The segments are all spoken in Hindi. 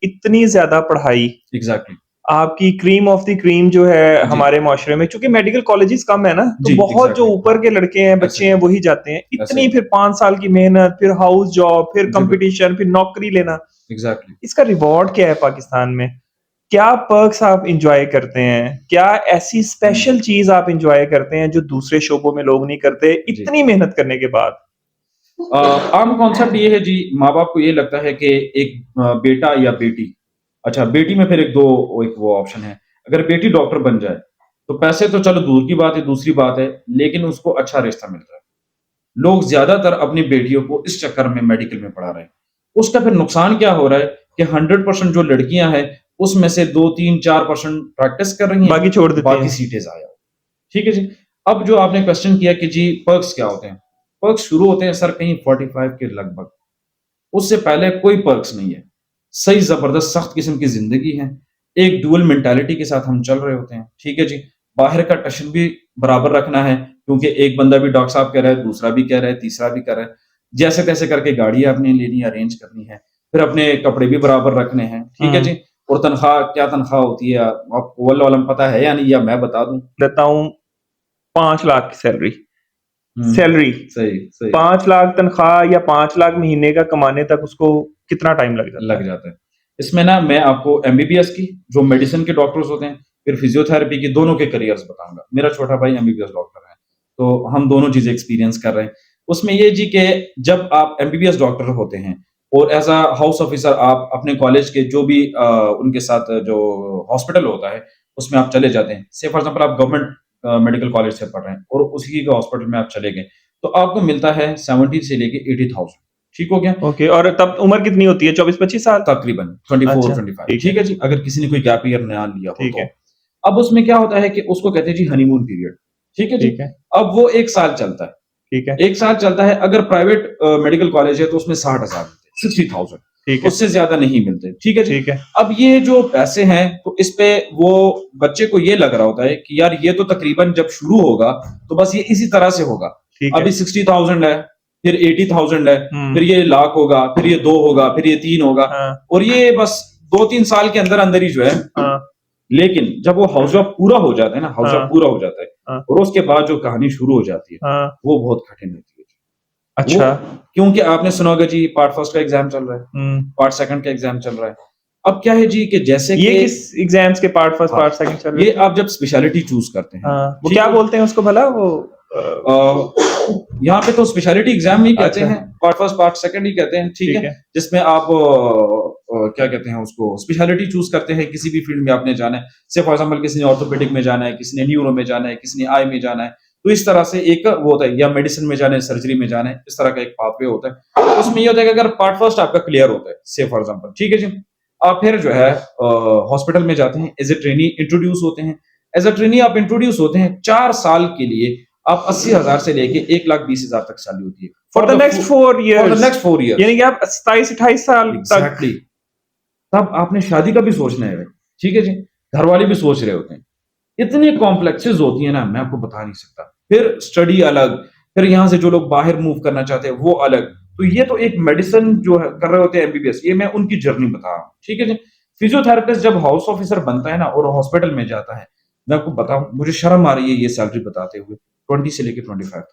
इतनी ज्यादा पढ़ाई, एग्जैक्टली। आपकी क्रीम ऑफ द क्रीम जो है जी हमारे माशरे में, क्योंकि मेडिकल कॉलेजेस कम है ना, तो जी बहुत जो एग्जैक्टली, ऊपर हाँ के लड़के हैं, ऐसे बच्चे ही हैं, वही जाते हैं। ऐसे इतनी ही। फिर 5 साल की मेहनत, फिर हाउस जॉब, फिर जी बिल्कुल। कंपटीशन, फिर नौकरी लेना। एग्जैक्टली। इसका रिवॉर्ड क्या है पाकिस्तान में? क्या पर्क्स आप इंजॉय करते हैं? क्या ऐसी हम्म। स्पेशल चीज आप इंजॉय करते हैं जो दूसरे शोबों में लोग नहीं करते, जी। इतनी मेहनत करने के बाद? आम कॉन्सेप्ट ये है जी, माँ बाप को ये लगता है कि एक बेटा या बेटी, अच्छा बेटी में फिर एक वो ऑप्शन है, अगर बेटी डॉक्टर बन जाए तो पैसे तो चलो दूर की बात है, दूसरी बात है, लेकिन उसको अच्छा रिश्ता मिल रहा है। लोग ज्यादातर अपनी बेटियों को इस चक्कर में मेडिकल में पढ़ा रहे हैं। उसका फिर नुकसान क्या हो रहा है कि 100% जो लड़कियां हैं उसमें से 2 3 4% प्रैक्टिस कर रही हैं, बाकी छोड़ देते बाकी हैं। सीटें जाया। ठीक है जी। अब जो आपने क्वेश्चन किया कि जी पर्क्स क्या होते हैं, पर्क्स शुरू होते हैं सर कहीं 45 के लगभग, उससे पहले कोई पर्क्स नहीं है। सही जबरदस्त सख्त किस्म की जिंदगी है, एक डुअल मेंटालिटी के साथ हम चल रहे होते हैं। ठीक है जी। बाहर का टशन भी बराबर रखना है, क्योंकि एक बंदा भी डॉक्टर साहब कह रहा है, दूसरा भी कह रहा है, तीसरा भी कह रहा है। जैसे तैसे करके गाड़ी आपने लेनी है, अरेंज करनी है, फिर अपने कपड़े भी बराबर रखने हैं। ठीक है हम्म। जी। और तनख्वाह क्या तनख्वाह होती है आपको वल्लाह आलम पता है या नहीं, या मैं बता दूं? देता हूँ 5 लाख की सैलरी। हम्म। सैलरी सही सही। 5 लाख तनख्वाह, या 5 लाख महीने का कमाने तक उसको कितना टाइम लग जाता लग है? जाता है। इसमें ना मैं आपको एमबीबीएस की, जो मेडिसिन के डॉक्टर्स होते हैं, फिर फिजियोथेरेपी की, दोनों के करियर्स बताऊंगा। मेरा छोटा भाई एमबीबीएस डॉक्टर है, तो हम दोनों चीजें एक्सपीरियंस कर रहे हैं। उसमें ये जी कि जब आप एमबीबीएस डॉक्टर होते हैं और एज अ हाउस ऑफिसर आप अपने कॉलेज के जो भी उनके साथ जो हॉस्पिटल होता है उसमें आप चले जाते हैं। से फॉर एग्जाम्पल आप गवर्नमेंट मेडिकल कॉलेज से पढ़ रहे हैं और उसी के हॉस्पिटल में आप चले गए, तो आपको मिलता है 70 से लेके 80,000। ठीक हो गया। ओके, और तब उम्र कितनी होती है? 24-25 साल? तकरीबन 24 अच्छा, 25। ठीक है। ठीक है जी, अगर किसी ने कोई गैप ईयर नया लिया हो ठीक तो। है। अब उसमें क्या होता है कि उसको कहते हैं जी हनीमून पीरियड। ठीक है जी। ठीक है। अब वो 1 साल चलता है। ठीक है। 1 साल चलता है, अगर प्राइवेट मेडिकल कॉलेज है तो उसमें 60,000 मिलते हैं, 60,000, ठीक है। उससे ज्यादा नहीं मिलते। ठीक है जी। ठीक है। अब ये जो पैसे हैं तो इस पे वो बच्चे को ये लग रहा होता है कि यार ये तो तकरीबन जब शुरू होगा तो बस ये इसी तरह से होगा। ठीक है। अभी 60,000 है, फिर 80,000 है, फिर हम्म। ये लाख होगा, फिर ये 2 होगा, फिर ये 3 होगा, हाँ। और ये बस 2 3 साल के अंदर अंदर ही जो है। हाँ। लेकिन जब वो हाउस जॉब पूरा हो जाता है ना, हाउस जॉब हाँ। पूरा हो जाता है, हाँ। और उसके बाद जो कहानी शुरू हो जाती है हाँ। वो बहुत कठिन होती है। वो अच्छा। क्योंकि आपने सुना होगा जी पार्ट फर्स्ट का एग्जाम चल रहा है, हम्म। पार्ट सेकंड का एग्जाम चल रहा है। अब क्या है जी कि जैसे ये कि किस एग्जाम्स के पार्ट फर्स्ट हाँ, पार्ट सेकंड चल रहे ये थे? आप जब स्पेशलिटी चूज करते हैं। हाँ, वो ठीक क्या है। बोलते हैं उसको भला, वो यहाँ पे तो स्पेशलिटी एग्जाम ही कहते अच्छा। हैं, पार्ट फर्स्ट पार्ट सेकंड ही कहते हैं। ठीक है। ठीक है। जिसमें आप क्या कहते हैं उसको, स्पेशलिटी चूज करते हैं, किसी भी फील्ड में आपने जाना है। से फॉर एग्जाम्पल किसी ने ऑर्थोपेडिक में जाना है, किसी ने न्यूरो में जाना है, किसी ने आई में जाना है। तो इस तरह से एक वो होता है, या मेडिसिन में जाना है, सर्जरी में जाना है, इस तरह का एक पाथवे होता है। तो उसमें ये होता है कि अगर पार्ट फर्स्ट आपका क्लियर होता है, से फॉर एग्जाम्पल, ठीक है जी, आप फिर जो है हॉस्पिटल में जाते हैं, एज ए ट्रेनी इंट्रोड्यूस होते हैं। एज अ ट्रेनी आप इंट्रोड्यूस होते हैं 4 साल के लिए। आप 80,000 से लेके 1,20,000 तक सैलरी होती है for the next four for the years next 4 यानी ईयर्स। कि आप 27-28 साल तक। एग्जैक्टली। तब आपने शादी का भी सोचना है। ठीक है जी। घर वाले भी सोच रहे होते हैं। इतनी कॉम्प्लेक्सेस होती है ना, मैं आपको बता नहीं सकता। फिर स्टडी अलग, फिर यहाँ से जो लोग बाहर मूव करना चाहते हैं वो अलग। तो ये तो एक मेडिसिन जो है कर रहे होते हैं एमबीबीएस, ये मैं उनकी जर्नी बता रहा हूँ। ठीक है जी। फिजियोथेरेपिस्ट जब हाउस ऑफिसर बनता है ना और हॉस्पिटल में जाता है, मैं आपको बताऊं, मुझे शर्म आ रही है ये सैलरी बताते हुए, 20 से लेके 25,000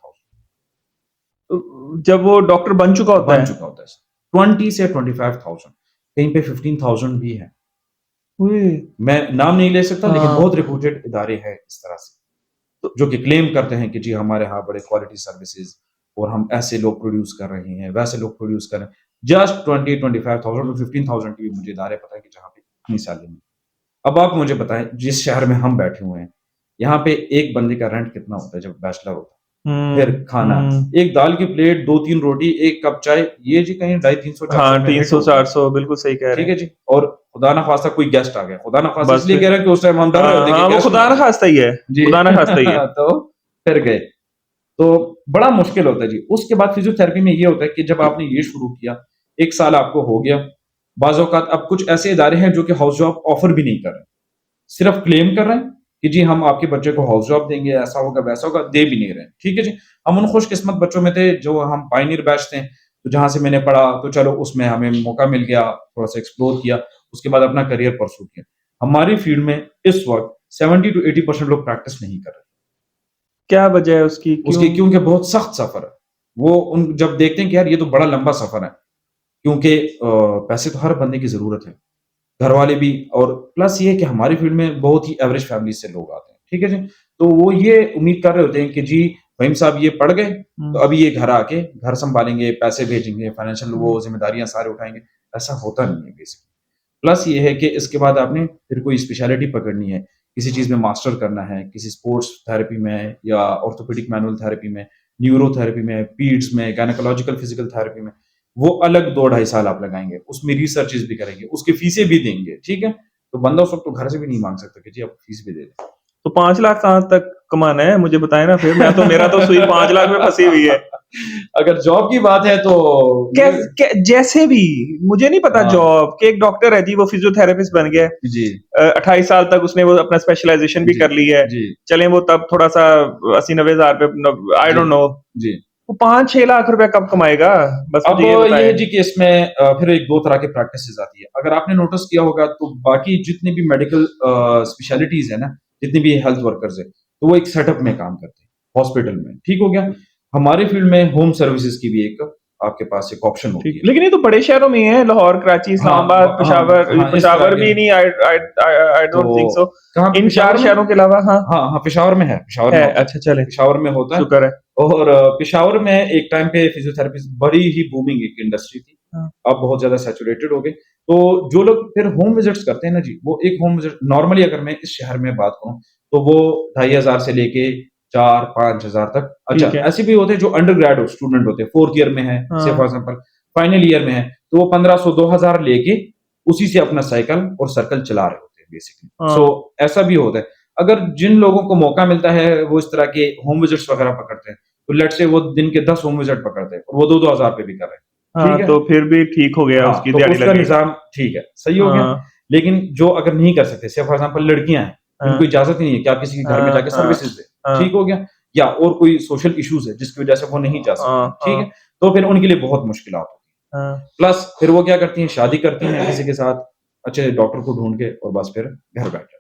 जब वो डॉक्टर बन चुका होता बन है। चुका होता है। 20 से 25,000, कहीं पे 15,000 भी है। उए, मैं नाम नहीं ले सकता, लेकिन हाँ। बहुत रिप्यूटेड इदारे हैं इस तरह से, जो कि क्लेम करते हैं कि जी हमारे यहाँ बड़े क्वालिटी सर्विसेज और हम ऐसे लोग प्रोड्यूस कर रहे हैं, वैसे लोग प्रोड्यूस कर रहे हैं। जस्ट 20 25,000 और 15,000 की भी मुझे इदारे पता है कि जहाँ पे इतनी सैलरी नहीं। अब आप मुझे बताएं, जिस शहर में हम बैठे हुए हैं, यहाँ पे एक बंदे का रेंट कितना होता है जब बैचलर होता है? फिर हम्म। खाना, हम्म। एक दाल की प्लेट, 2 3 रोटी, एक कप चाय, ये जी कहीं 250 300 400 हाँ, में तीन हिट सौ होता चार है। सौ बिल्कुल सही कह रहे ठीक है हैं। जी। और खुदा ना खास्ता कोई गेस्ट आ गया, खुदा ना खास्ता बस इसलिए फिर, कह रहे हैं कि उस टाइम हम डर रहे हाँ होते हैं हाँ, कि वो गेस्ट ना खुदा आ ना जाए। खास्ता ही है। जी। खुदा ना खास्ता ही है। तो फिर गए, तो बड़ा मुश्किल होता है जी। उसके बाद फिजियोथेरेपी में ये होता है कि जब आपने ये शुरू किया, 1 साल आपको हो गया, बाज़ औक़ात अब कुछ ऐसे इदारे हैं जो कि हाउस जॉब ऑफर भी नहीं कर रहे, सिर्फ क्लेम कर रहे हैं कि जी हम आपके बच्चे को हाउस जॉब देंगे, ऐसा होगा वैसा होगा, दे भी नहीं रहे हैं। ठीक है जी। हम उन खुशकिस्मत बच्चों में थे जो हम पायनियर बैच थे, तो जहां से मैंने पढ़ा तो चलो उसमें हमें मौका मिल गया, थोड़ा सा एक्सप्लोर किया, उसके बाद अपना करियर परस्यू किया। हमारी फील्ड में इस वक़्त 70 टू 80% लोग प्रैक्टिस नहीं कर रहे। क्या वजह है उसकी? उसकी क्यों? क्योंकि बहुत सख्त सफ़र है। वो उन जब देखते हैं कि यार ये तो बड़ा लंबा सफ़र है, क्योंकि पैसे तो हर बंदे की ज़रूरत है। घरवाले भी, और प्लस ये है कि हमारी फील्ड में बहुत ही एवरेज फैमिली से लोग आते हैं, ठीक है जी? तो वो ये उम्मीद कर रहे होते हैं कि जी फ़हीम साहब ये पढ़ गए, तो हुँ, अभी ये घर आके घर सँभालेंगे, पैसे भेजेंगे, फाइनेंशियल हुँ, वो ज़िम्मेदारियाँ सारे उठाएँगे। ऐसा होता नहीं है बेसिकली। प्लस ये है कि इसके बाद आपने फिर कोई स्पेशलिटी पकड़नी है, किसी चीज़ में मास्टर करना है, किसी स्पोर्ट्स थेरेपी में या ऑर्थोपेडिक मैनुअल थेरेपी में, न्यूरोथेरेपी में, पीड्स में, गायनेकोलॉजिकल फिजिकल थेरेपी में, वो अलग 2 ढाई साल आप लगाएँगे, उसमें रिसर्चेज़ भी करेंगे, उसकी फीसें भी देंगे, ठीक है? तो बंदा उस वक़्त तो घर से भी नहीं माँग सकता कि जी आप फीस भी दे दें। तो 5 लाख कहाँ तक कमाना है? मुझे बताएँ ना फिर, मैं तो मेरा तो सुई 5 लाख में फँसी हुई है। अगर जॉब की बात है तो ये जैसे भी, मुझे नहीं पता हाँ, जॉब कि एक डॉक्टर है जी, वो फिजियोथेरेपिस्ट बन गया है। जी, 28 साल तक उसने वो अपना स्पेशलाइजेशन भी जी, कर ली है। जी, चलें वो तब थोड़ा-सा 80-90 हज़ार पे आई जी, डोंट नो। जी। वो 5-6 लाख रुपया कब कमाएगा? बस अब मुझे ये ये है बताएँ। जी कि इसमें फिर एक 2 तरह की प्रैक्टिसेज़ आती है। अगर आपने नोटिस किया होगा तो बाकी जितनी भी मेडिकल स्पेशलिटीज़ है ना, जितनी भी हेल्थ वर्कर्स हैं, तो वो एक सेटअप में काम करते हैं, हॉस्पिटल में, ठीक हो गया? हमारी फील्ड में होम सर्विसेज़ की भी एक आपके पास एक ऑप्शन ठीक, होती है। लेकिन ये तो बड़े शहरों में ही है, लाहौर, कराची, हाँ, इस्लामाबाद, हाँ, पेशावर। हाँ, इस तरह पेशावर के भी नहीं, आई तो डोंट थिंक सो। कहाँ पे इन 4 पेशावर में? शहरों के अलावा हाँ, हाँ, हाँ, पेशावर में है, पेशावर में है। होता है। अच्छा चलें, पेशावर में होता है शुक्र है। और पेशावर में एक टाइम पे फिज़ियोथेरेपिस्ट बड़ी ही बूमिंग एक इंडस्ट्री थी। हाँ, अब बहुत ज़्यादा सैचुरेटेड हो गई। तो जो लोग फिर होम विज़िट्स करते हैं ना जी, वो एक होम विज़िट नॉर्मली अगर मैं इस शहर में बात करूँ, तो वो 2500 से लेके 4-5 हज़ार तक। अच्छा, ठीक है। ऐसे भी होते हैं जो अंडर ग्रेड स्टूडेंट होते हैं, 4th ईयर में है, से हाँ, फॉर एग्ज़ाम्पल फाइनल ईयर में है, तो वो 1500-2000 लेके उसी से अपना साइकिल और सर्कल चला रहे होते हैं बेसिकली। सो हाँ, ऐसा भी होता है। अगर जिन लोगों को मौका मिलता है, वो इस तरह के होम विज़िट्स वगैरह पकड़ते हैं, तो लेट्स से वो दिन के 10 होम विज़िट पकड़ते हैं और वो 2-2 हज़ार पे भी कर रहे हैं। हाँ, ठीक है? तो फिर भी ठीक हो गया, हाँ, उसकी तो दिहाड़ी लग उसका गई। निज़ाम ठीक है, सही हो गया। हाँ, लेकिन जो अगर नहीं कर सकते, से फॉर एग्ज़ाम्पल लड़कियाँ हैं, हाँ, जिनको इजाज़त ही नहीं है कि आप किसी के घर में हाँ, जाके हाँ, सर्विसेज़ दें, हाँ, ठीक हो गया? या और कोई सोशल इश्यूज़ है, जिसकी वज़ह से वो नहीं जा सकती हाँ, हैं, ठीक है? हाँ, तो फिर उनके लिए बहुत मुश्किलात होती हैं। हाँ। प्लस फिर वो क्या करती हैं, शादी करती हैं किसी के साथ, अच्छे डॉक्टर को ढूँढ के और बस फिर घर बैठ जाती हैं।